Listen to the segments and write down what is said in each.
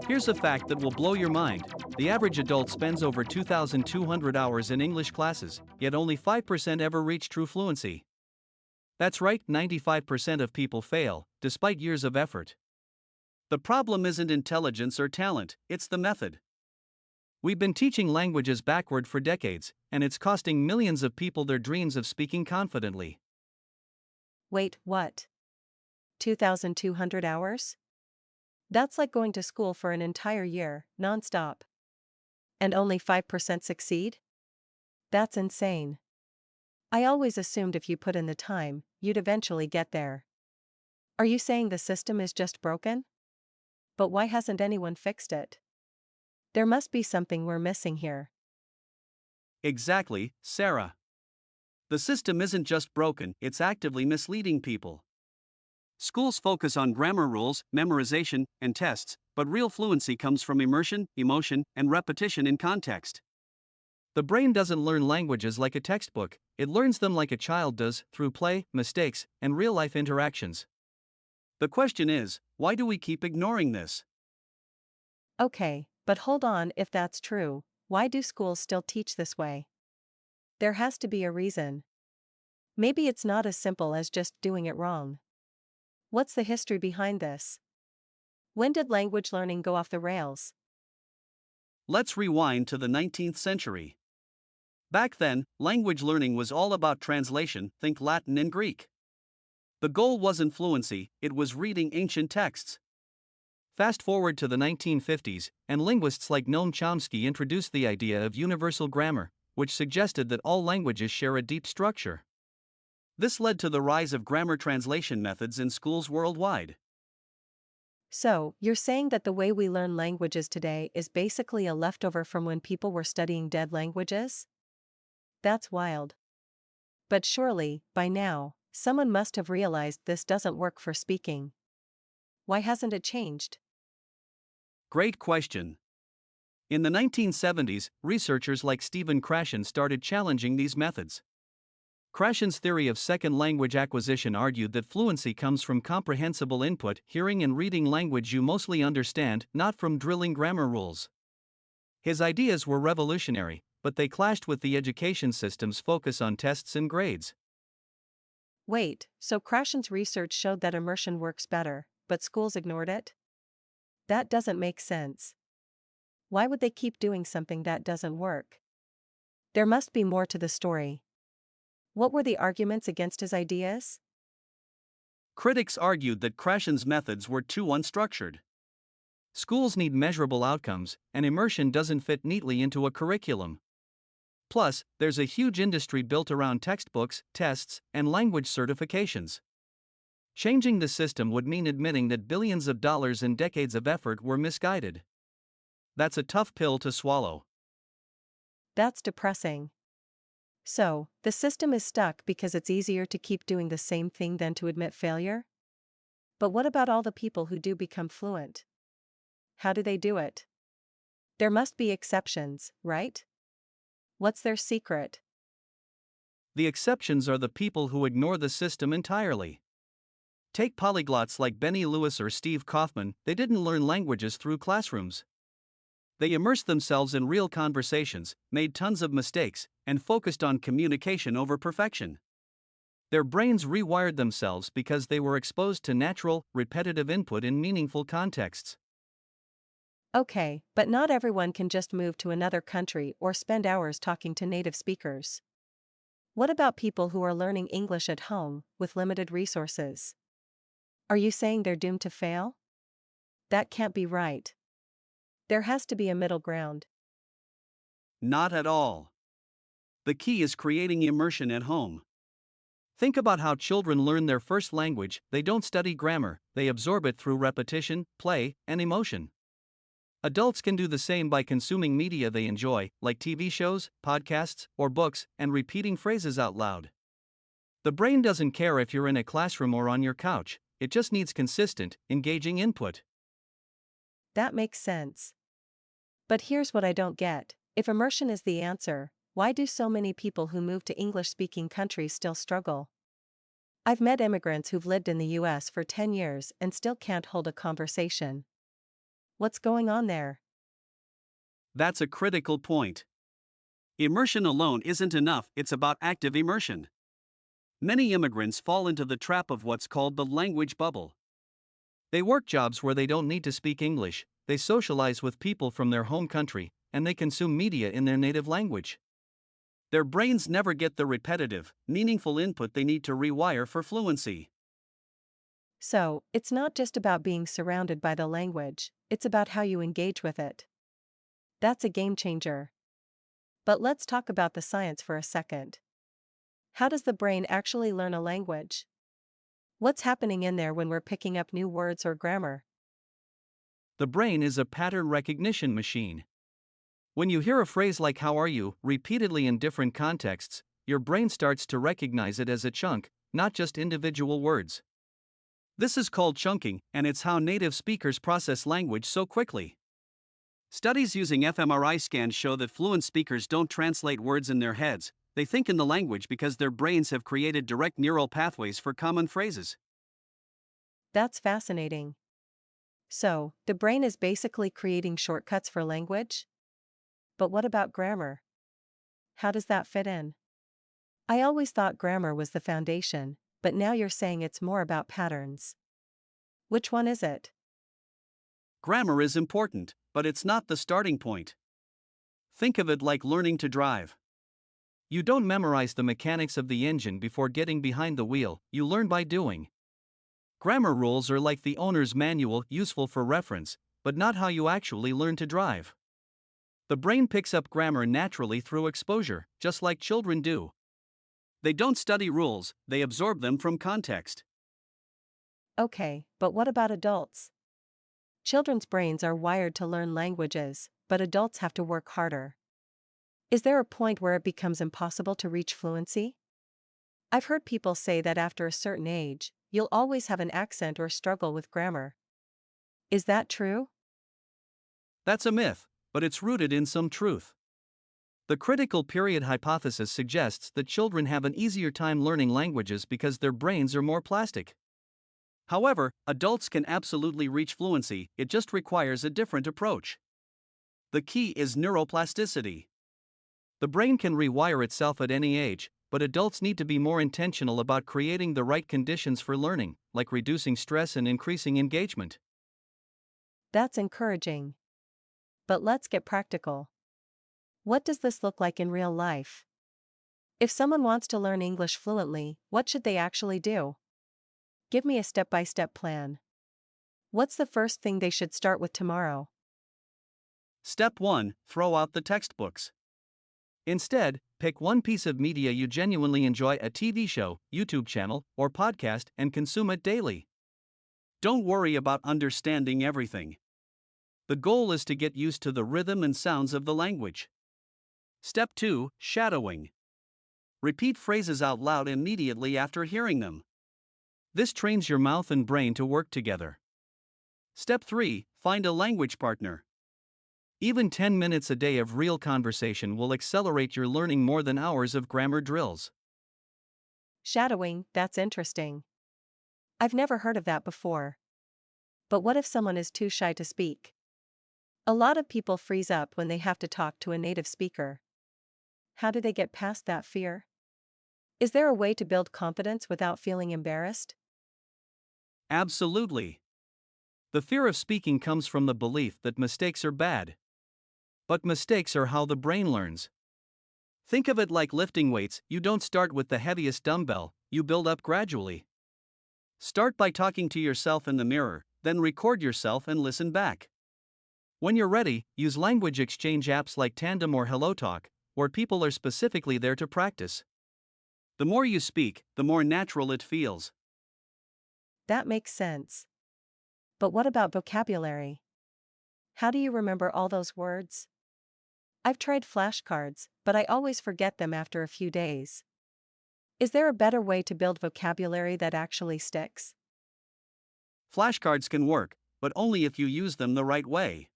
Here's a fact that will blow your mind. The average adult spends over 2,200 hours in English classes, yet only 5% ever reach true fluency. That's right, 95% of people fail, despite years of effort. The problem isn't intelligence or talent, it's the method. We've been teaching languages backward for decades, and it's costing millions of people their dreams of speaking confidently. Wait, what? 2,200 hours? That's like going to school for an entire year, non-stop. And only 5% succeed? That's insane. I always assumed if you put in the time, you'd eventually get there. Are you saying the system is just broken? But why hasn't anyone fixed it? There must be something we're missing here. Exactly, Sarah. The system isn't just broken, it's actively misleading people. Schools focus on grammar rules, memorization, and tests, but real fluency comes from immersion, emotion, and repetition in context. The brain doesn't learn languages like a textbook, it learns them like a child does, through play, mistakes, and real-life interactions. The question is, why do we keep ignoring this? Okay, but hold on, if that's true, why do schools still teach this way? There has to be a reason. Maybe it's not as simple as just doing it wrong. What's the history behind this? When did language learning go off the rails? Let's rewind to the 19th century. Back then, language learning was all about translation, think Latin and Greek. The goal wasn't fluency, it was reading ancient texts. Fast forward to the 1950s, and linguists like Noam Chomsky introduced the idea of universal grammar, which suggested that all languages share a deep structure. This led to the rise of grammar translation methods in schools worldwide. So, you're saying that the way we learn languages today is basically a leftover from when people were studying dead languages? That's wild. But surely, by now, someone must have realized this doesn't work for speaking. Why hasn't it changed? Great question. In the 1970s, researchers like Stephen Krashen started challenging these methods. Krashen's theory of second language acquisition argued that fluency comes from comprehensible input, hearing and reading language you mostly understand, not from drilling grammar rules. His ideas were revolutionary, but they clashed with the education system's focus on tests and grades. Wait, so Krashen's research showed that immersion works better, but schools ignored it? That doesn't make sense. Why would they keep doing something that doesn't work? There must be more to the story. What were the arguments against his ideas? Critics argued that Krashen's methods were too unstructured. Schools need measurable outcomes, and immersion doesn't fit neatly into a curriculum. Plus, there's a huge industry built around textbooks, tests, and language certifications. Changing the system would mean admitting that billions of dollars and decades of effort were misguided. That's a tough pill to swallow. That's depressing. So, the system is stuck because it's easier to keep doing the same thing than to admit failure? But what about all the people who do become fluent? How do they do it? There must be exceptions, right? What's their secret? The exceptions are the people who ignore the system entirely. Take polyglots like Benny Lewis or Steve Kaufman, they didn't learn languages through classrooms. They immersed themselves in real conversations, made tons of mistakes, and focused on communication over perfection. Their brains rewired themselves because they were exposed to natural, repetitive input in meaningful contexts. Okay, but not everyone can just move to another country or spend hours talking to native speakers. What about people who are learning English at home, with limited resources? Are you saying they're doomed to fail? That can't be right. There has to be a middle ground. Not at all. The key is creating immersion at home. Think about how children learn their first language. They don't study grammar, they absorb it through repetition, play, and emotion. Adults can do the same by consuming media they enjoy, like TV shows, podcasts, or books, and repeating phrases out loud. The brain doesn't care if you're in a classroom or on your couch, it just needs consistent, engaging input. That makes sense. But here's what I don't get. If immersion is the answer, why do so many people who move to English-speaking countries still struggle? I've met immigrants who've lived in the US for 10 years and still can't hold a conversation. What's going on there? That's a critical point. Immersion alone isn't enough, it's about active immersion. Many immigrants fall into the trap of what's called the language bubble. They work jobs where they don't need to speak English, they socialize with people from their home country, and they consume media in their native language. Their brains never get the repetitive, meaningful input they need to rewire for fluency. So, it's not just about being surrounded by the language, it's about how you engage with it. That's a game changer. But let's talk about the science for a second. How does the brain actually learn a language? What's happening in there when we're picking up new words or grammar? The brain is a pattern recognition machine. When you hear a phrase like "how are you" repeatedly in different contexts, your brain starts to recognize it as a chunk, not just individual words. This is called chunking, and it's how native speakers process language so quickly. Studies using fMRI scans show that fluent speakers don't translate words in their heads, they think in the language because their brains have created direct neural pathways for common phrases. That's fascinating. So, the brain is basically creating shortcuts for language? But what about grammar? How does that fit in? I always thought grammar was the foundation, but now you're saying it's more about patterns. Which one is it? Grammar is important, but it's not the starting point. Think of it like learning to drive. You don't memorize the mechanics of the engine before getting behind the wheel, you learn by doing. Grammar rules are like the owner's manual, useful for reference, but not how you actually learn to drive. The brain picks up grammar naturally through exposure, just like children do. They don't study rules, they absorb them from context. Okay, but what about adults? Children's brains are wired to learn languages, but adults have to work harder. Is there a point where it becomes impossible to reach fluency? I've heard people say that after a certain age, you'll always have an accent or struggle with grammar. Is that true? That's a myth, but it's rooted in some truth. The critical period hypothesis suggests that children have an easier time learning languages because their brains are more plastic. However, adults can absolutely reach fluency, it just requires a different approach. The key is neuroplasticity. The brain can rewire itself at any age, but adults need to be more intentional about creating the right conditions for learning, like reducing stress and increasing engagement. That's encouraging. But let's get practical. What does this look like in real life? If someone wants to learn English fluently, what should they actually do? Give me a step-by-step plan. What's the first thing they should start with tomorrow? Step 1: throw out the textbooks. Instead, pick one piece of media you genuinely enjoy, a TV show, YouTube channel, or podcast, and consume it daily. Don't worry about understanding everything. The goal is to get used to the rhythm and sounds of the language. Step 2: shadowing. Repeat phrases out loud immediately after hearing them. This trains your mouth and brain to work together. Step 3: find a language partner. Even 10 minutes a day of real conversation will accelerate your learning more than hours of grammar drills. Shadowing, that's interesting. I've never heard of that before. But what if someone is too shy to speak? A lot of people freeze up when they have to talk to a native speaker. How do they get past that fear? Is there a way to build confidence without feeling embarrassed? Absolutely. The fear of speaking comes from the belief that mistakes are bad. But mistakes are how the brain learns. Think of it like lifting weights, you don't start with the heaviest dumbbell, you build up gradually. Start by talking to yourself in the mirror, then record yourself and listen back. When you're ready, use language exchange apps like Tandem or HelloTalk, where people are specifically there to practice. The more you speak, the more natural it feels. That makes sense. But what about vocabulary? How do you remember all those words? I've tried flashcards, but I always forget them after a few days. Is there a better way to build vocabulary that actually sticks? Flashcards can work, but only if you use them the right way.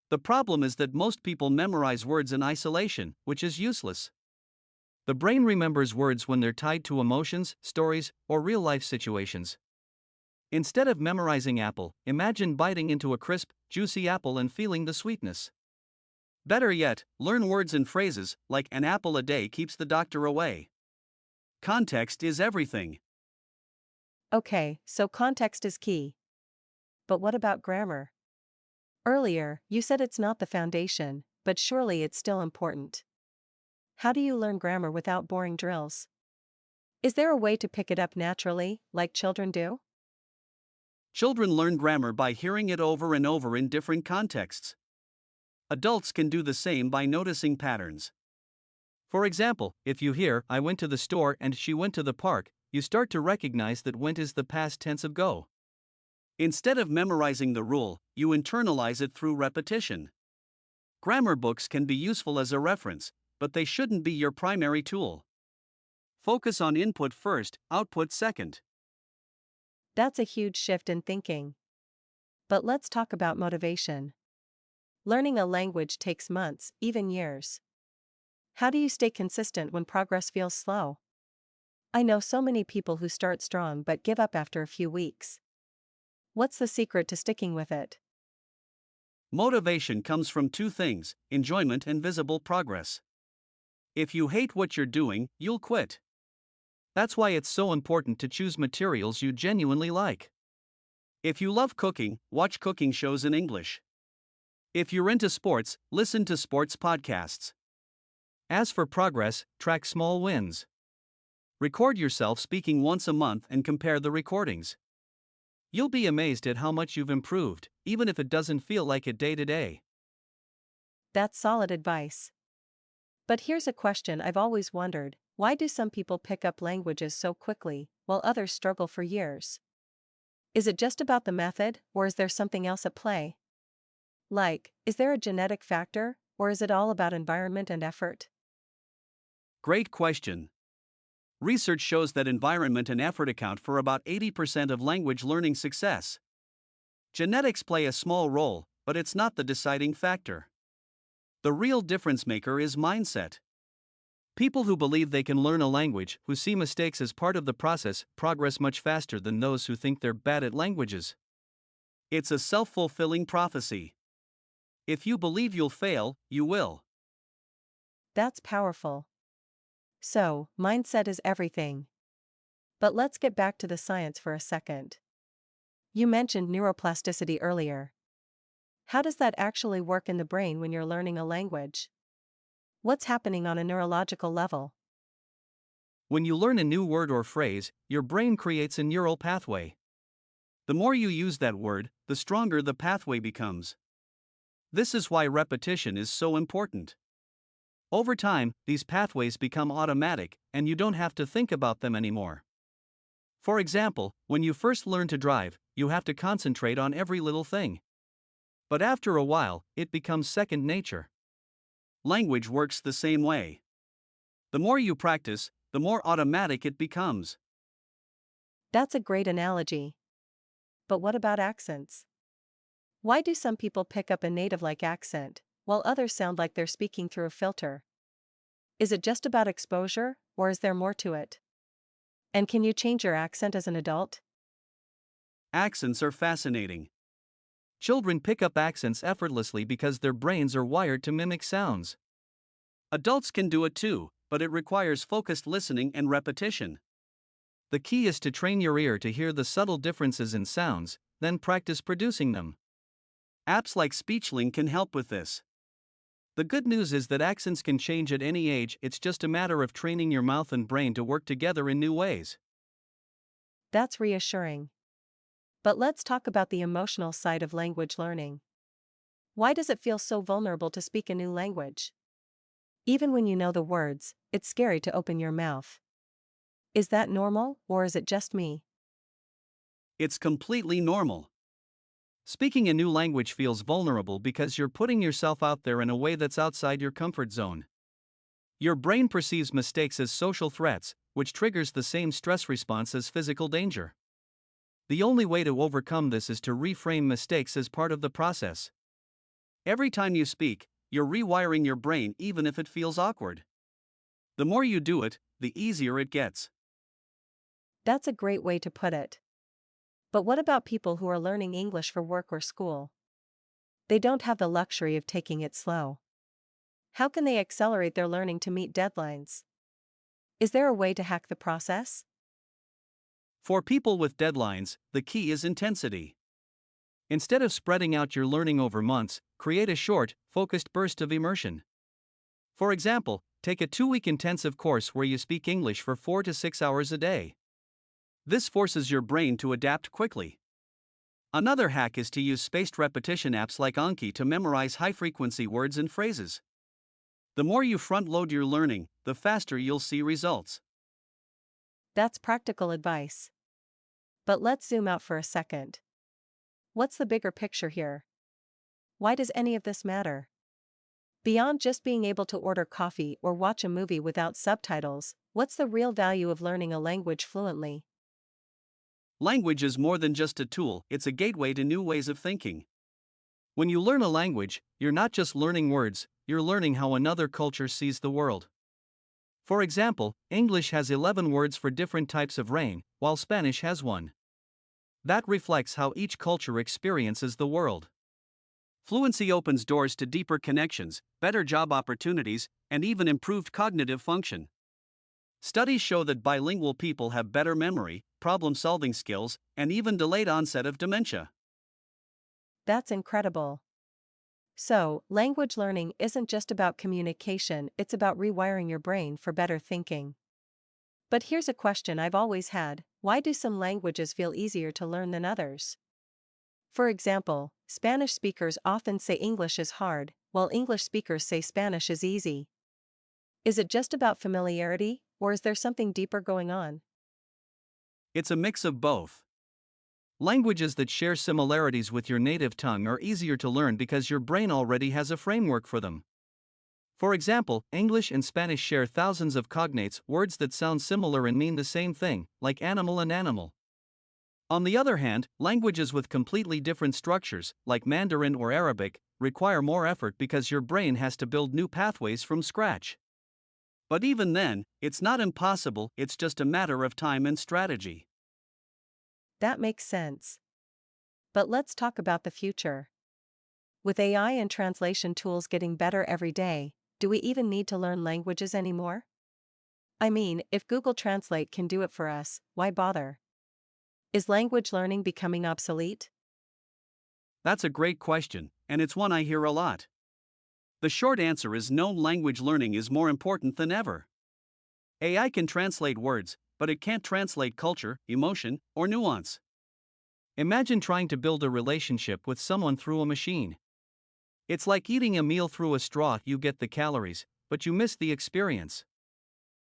The problem is that most people memorize words in isolation, which is useless. The brain remembers words when they're tied to emotions, stories, or real-life situations. Instead of memorizing apple, imagine biting into a crisp, juicy apple and feeling the sweetness. Better yet, learn words and phrases like an apple a day keeps the doctor away. Context is everything. Okay, so context is key. But what about grammar? Earlier, you said it's not the foundation, but surely it's still important. How do you learn grammar without boring drills? Is there a way to pick it up naturally, like children do? Children learn grammar by hearing it over and over in different contexts. Adults can do the same by noticing patterns. For example, if you hear, I went to the store and she went to the park, you start to recognize that went is the past tense of go. Instead of memorizing the rule, you internalize it through repetition. Grammar books can be useful as a reference, but they shouldn't be your primary tool. Focus on input first, output second. That's a huge shift in thinking. But let's talk about motivation. Learning a language takes months, even years. How do you stay consistent when progress feels slow? I know so many people who start strong but give up after a few weeks. What's the secret to sticking with it? Motivation comes from two things: enjoyment and visible progress. If you hate what you're doing, you'll quit. That's why it's so important to choose materials you genuinely like. If you love cooking, watch cooking shows in English. If you're into sports, listen to sports podcasts. As for progress, track small wins. Record yourself speaking once a month and compare the recordings. You'll be amazed at how much you've improved, even if it doesn't feel like it day to day. That's solid advice. But here's a question I've always wondered: why do some people pick up languages so quickly, while others struggle for years? Is it just about the method, or is there something else at play? Like, is there a genetic factor, or is it all about environment and effort? Great question. Research shows that environment and effort account for about 80% of language learning success. Genetics play a small role, but it's not the deciding factor. The real difference maker is mindset. People who believe they can learn a language, who see mistakes as part of the process, progress much faster than those who think they're bad at languages. It's a self-fulfilling prophecy. If you believe you'll fail, you will. That's powerful. So, mindset is everything. But let's get back to the science for a second. You mentioned neuroplasticity earlier. How does that actually work in the brain when you're learning a language? What's happening on a neurological level? When you learn a new word or phrase, your brain creates a neural pathway. The more you use that word, the stronger the pathway becomes. This is why repetition is so important. Over time, these pathways become automatic, and you don't have to think about them anymore. For example, when you first learn to drive, you have to concentrate on every little thing. But after a while, it becomes second nature. Language works the same way. The more you practice, the more automatic it becomes. That's a great analogy. But what about accents? Why do some people pick up a native-like accent, while others sound like they're speaking through a filter? Is it just about exposure, or is there more to it? And can you change your accent as an adult? Accents are fascinating. Children pick up accents effortlessly because their brains are wired to mimic sounds. Adults can do it too, but it requires focused listening and repetition. The key is to train your ear to hear the subtle differences in sounds, then practice producing them. Apps like Speechling can help with this. The good news is that accents can change at any age, it's just a matter of training your mouth and brain to work together in new ways. That's reassuring. But let's talk about the emotional side of language learning. Why does it feel so vulnerable to speak a new language? Even when you know the words, it's scary to open your mouth. Is that normal, or is it just me? It's completely normal. Speaking a new language feels vulnerable because you're putting yourself out there in a way that's outside your comfort zone. Your brain perceives mistakes as social threats, which triggers the same stress response as physical danger. The only way to overcome this is to reframe mistakes as part of the process. Every time you speak, you're rewiring your brain even if it feels awkward. The more you do it, the easier it gets. That's a great way to put it. But what about people who are learning English for work or school? They don't have the luxury of taking it slow. How can they accelerate their learning to meet deadlines? Is there a way to hack the process? For people with deadlines, the key is intensity. Instead of spreading out your learning over months, create a short, focused burst of immersion. For example, take a 2-week intensive course where you speak English for 4 to 6 hours a day. This forces your brain to adapt quickly. Another hack is to use spaced repetition apps like Anki to memorize high-frequency words and phrases. The more you front-load your learning, the faster you'll see results. That's practical advice. But let's zoom out for a second. What's the bigger picture here? Why does any of this matter? Beyond just being able to order coffee or watch a movie without subtitles, what's the real value of learning a language fluently? Language is more than just a tool, it's a gateway to new ways of thinking. When you learn a language, you're not just learning words, you're learning how another culture sees the world. For example, English has 11 words for different types of rain, while Spanish has one. That reflects how each culture experiences the world. Fluency opens doors to deeper connections, better job opportunities, and even improved cognitive function. Studies show that bilingual people have better memory, problem-solving skills, and even delayed onset of dementia. That's incredible. So, language learning isn't just about communication, it's about rewiring your brain for better thinking. But here's a question I've always had: why do some languages feel easier to learn than others? For example, Spanish speakers often say English is hard, while English speakers say Spanish is easy. Is it just about familiarity, or is there something deeper going on? It's a mix of both. Languages that share similarities with your native tongue are easier to learn because your brain already has a framework for them. For example, English and Spanish share thousands of cognates, words that sound similar and mean the same thing, like animal and animal. On the other hand, languages with completely different structures, like Mandarin or Arabic, require more effort because your brain has to build new pathways from scratch. But even then, it's not impossible, it's just a matter of time and strategy. That makes sense. But let's talk about the future. With AI and translation tools getting better every day, do we even need to learn languages anymore? I mean, if Google Translate can do it for us, why bother? Is language learning becoming obsolete? That's a great question, and it's one I hear a lot. The short answer is no, language learning is more important than ever. AI can translate words, but it can't translate culture, emotion, or nuance. Imagine trying to build a relationship with someone through a machine. It's like eating a meal through a straw. You get the calories, but you miss the experience.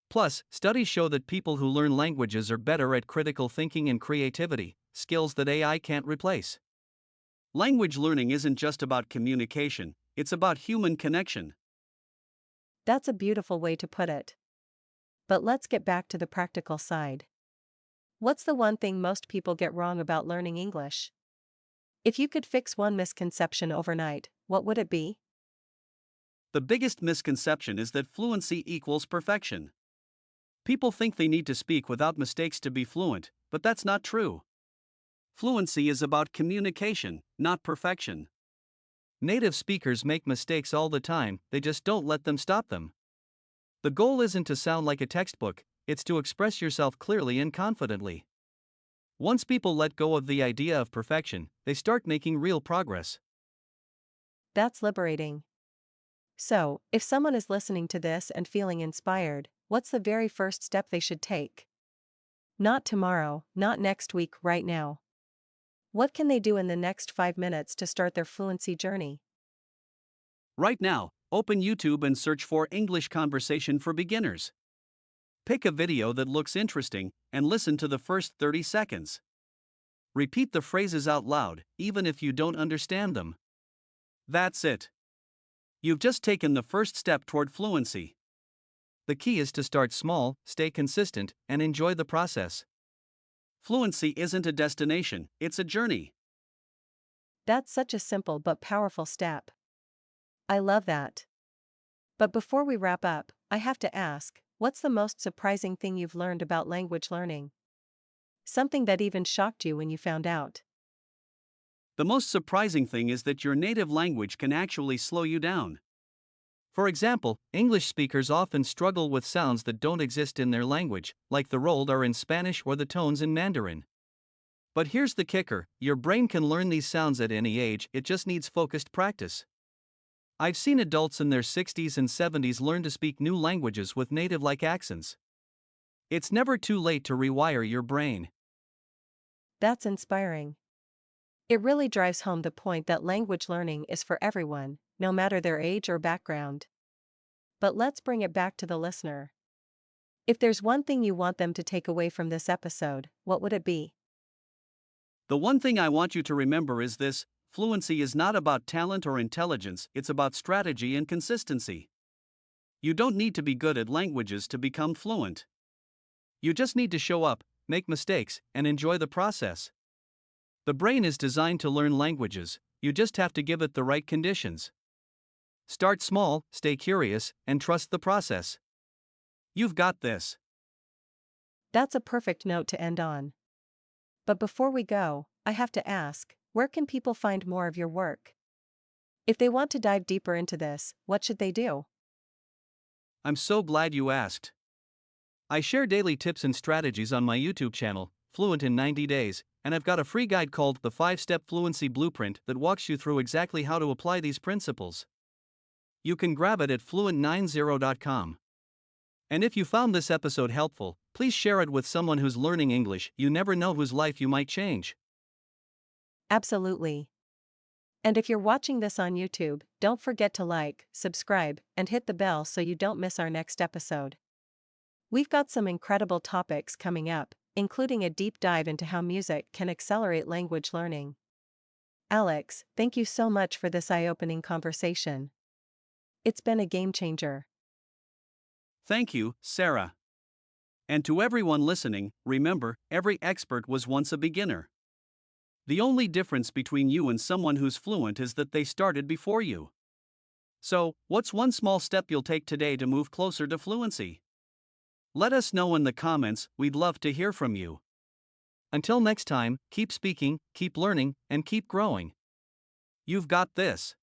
Plus, studies show that people who learn languages are better at critical thinking and creativity, skills that AI can't replace. Language learning isn't just about communication, it's about human connection. That's a beautiful way to put it. But let's get back to the practical side. What's the one thing most people get wrong about learning English? If you could fix one misconception overnight, what would it be? The biggest misconception is that fluency equals perfection. People think they need to speak without mistakes to be fluent, but that's not true. Fluency is about communication, not perfection. Native speakers make mistakes all the time, they just don't let them stop them. The goal isn't to sound like a textbook, it's to express yourself clearly and confidently. Once people let go of the idea of perfection, they start making real progress. That's liberating. So, if someone is listening to this and feeling inspired, what's the very first step they should take? Not tomorrow, not next week, right now. What can they do in the next 5 minutes to start their fluency journey? Right now, open YouTube and search for English Conversation for Beginners. Pick a video that looks interesting and listen to the first 30 seconds. Repeat the phrases out loud, even if you don't understand them. That's it. You've just taken the first step toward fluency. The key is to start small, stay consistent, and enjoy the process. Fluency isn't a destination, it's a journey. That's such a simple but powerful step. I love that. But before we wrap up, I have to ask, what's the most surprising thing you've learned about language learning? Something that even shocked you when you found out. The most surprising thing is that your native language can actually slow you down. For example, English speakers often struggle with sounds that don't exist in their language, like the rolled R in Spanish or the tones in Mandarin. But here's the kicker: your brain can learn these sounds at any age, it just needs focused practice. I've seen adults in their 60s and 70s learn to speak new languages with native like accents. It's never too late to rewire your brain. That's inspiring. It really drives home the point that language learning is for everyone, no matter their age or background. But let's bring it back to the listener. If there's one thing you want them to take away from this episode, what would it be? The one thing I want you to remember is this: fluency is not about talent or intelligence, it's about strategy and consistency. You don't need to be good at languages to become fluent. You just need to show up, make mistakes, and enjoy the process. The brain is designed to learn languages, you just have to give it the right conditions. Start small, stay curious, and trust the process. You've got this. That's a perfect note to end on. But before we go, I have to ask, where can people find more of your work? If they want to dive deeper into this, what should they do? I'm so glad you asked. I share daily tips and strategies on my YouTube channel, Fluent in 90 Days, and I've got a free guide called The 5-Step Fluency Blueprint that walks you through exactly how to apply these principles. You can grab it at fluent90.com. And if you found this episode helpful, please share it with someone who's learning English. You never know whose life you might change. Absolutely. And if you're watching this on YouTube, don't forget to like, subscribe, and hit the bell so you don't miss our next episode. We've got some incredible topics coming up, including a deep dive into how music can accelerate language learning. Alex, thank you so much for this eye-opening conversation. It's been a game changer. Thank you, Sarah. And to everyone listening, remember, every expert was once a beginner. The only difference between you and someone who's fluent is that they started before you. So, what's one small step you'll take today to move closer to fluency? Let us know in the comments, we'd love to hear from you. Until next time, keep speaking, keep learning, and keep growing. You've got this.